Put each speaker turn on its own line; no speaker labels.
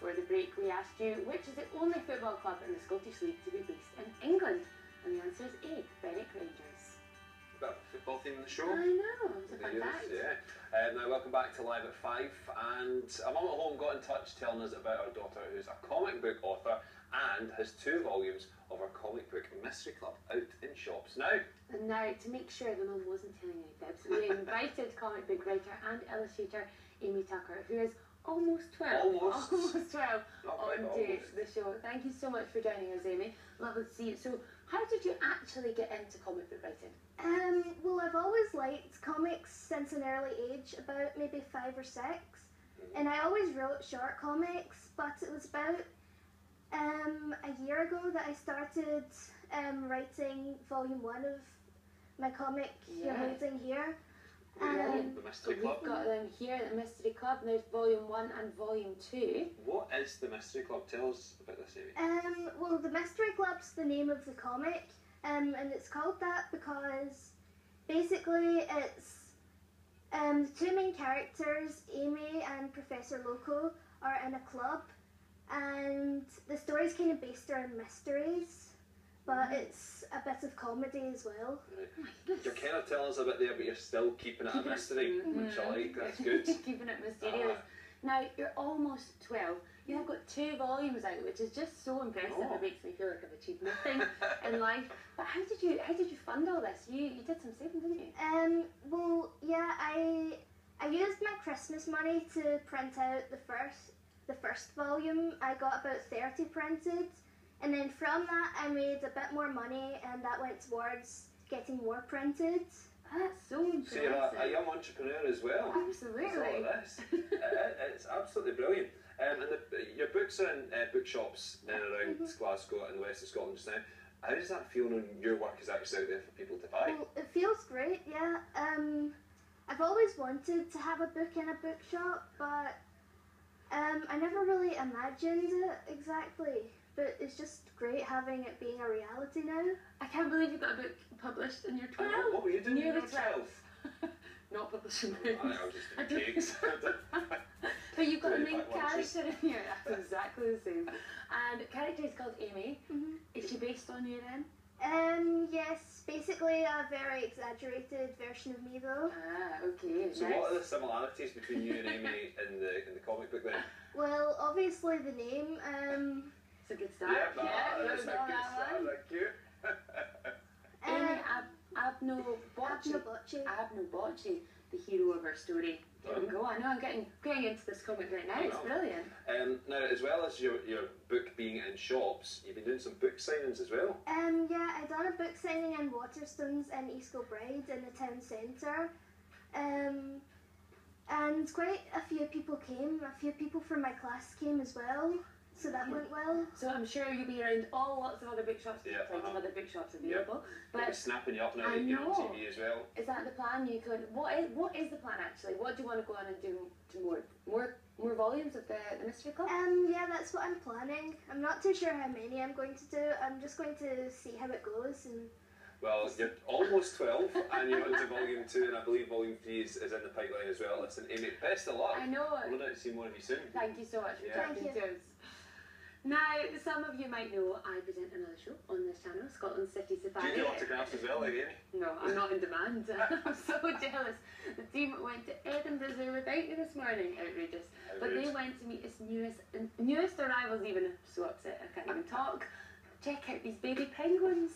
before the break, we asked you which is the only football club in the Scottish League to be based in England, and the answer is A, Berwick Rangers.
Got a football theme in the show.
I know, it's a fun fact.
Yeah. Now welcome back to Live at 5, and a mum at home got in touch telling us about our daughter who's a comic book author and has 2 volumes of our comic book Mystery Club out in shops now.
And now, to make sure the mum wasn't telling any fibs, we invited comic book writer and illustrator Amy Tucker, who is almost 12. Almost 12 on the show. Thank you so much for joining us, Amy. Lovely to see you. So, how did you actually get into comic book writing?
Well, I've always liked comics since an early age, about maybe 5 or 6. And I always wrote short comics, but it was about a year ago that I started writing volume 1 of my comic you're holding here.
The Mystery Club.
We've got them here at the Mystery Club. There's volume 1 and volume 2.
What is the Mystery Club? Tell us about this, Amy.
Well, the Mystery Club's the name of the comic, and it's called that because basically it's the 2 main characters, Amy and Professor Loco, are in a club, and the story's kind of based around mysteries, but it's a bit of comedy as well.
Right. You're kind of telling us a bit there, but you're still keeping it a mystery, which I like. That's good.
Keeping it mysterious. Now, you're almost 12. You have got 2 volumes out, which is just so impressive. It makes me feel like I've achieved nothing in life. But how did you fund all this? You did some saving, didn't you?
Well, yeah, I used my Christmas money to print out the first volume. I got about 30 printed, and then from that I made a bit more money, and that went towards getting more printed.
That's so impressive.
So you're a young entrepreneur as well.
Absolutely.
All of this. It's absolutely brilliant. And your books are in bookshops in and around Glasgow and the west of Scotland just now. How does that feel when your work is actually out there for people to buy?
Well, it feels great, yeah. I've always wanted to have a book in a bookshop, but I never really imagined it exactly. But it's just great having it being a reality now.
I can't believe you got a book published and you're 12.
What were you doing when you were 12?
Not publishing books.
I was just doing cakes.
But you've got a main character in here. That's exactly the same. And the character is called Amy. Is she based on you then?
Yes, basically a very exaggerated version of me though.
Okay.
So what are the similarities between you and Amy in the comic book then?
Well, obviously the name.
It's a good start.
That's a good start. Thank you.
Amy Abno-Bocce, the hero of our story. There we go. I know I'm getting into this comic right now. It's brilliant.
Now, as well as your book being in shops, you've been doing some book signings as well.
Yeah, I done a book signing in Waterstones in East Kilbride in the town centre. And quite a few people came. A few people from my class came as well. So that went well.
So I'm sure you'll be around lots of other bookshops. Plenty of other bookshops available.
But we're snapping you up now that you're on TV as well.
Is that the plan? What is the plan actually? What do you want to go on and do more volumes of the Mystery Club?
Yeah, that's what I'm planning. I'm not too sure how many I'm going to do. I'm just going to see how it goes. And
well, you're almost 12 and you're into volume 2, and I believe volume 3 is in the pipeline as well. Listen, Amy, best of luck.
I know.
We'll no doubt see more of you soon.
Thank you so much for talking to us. Now, some of you might know I present another show on this channel, Scotland City Safari.
Do you do autographs as well, like Amy?
No, I'm not in demand. I'm so jealous. The team went to Edinburgh Zoo without me this morning. Outrageous. But they went to meet its newest arrivals even. I'm so upset I can't even talk. Check out these baby penguins.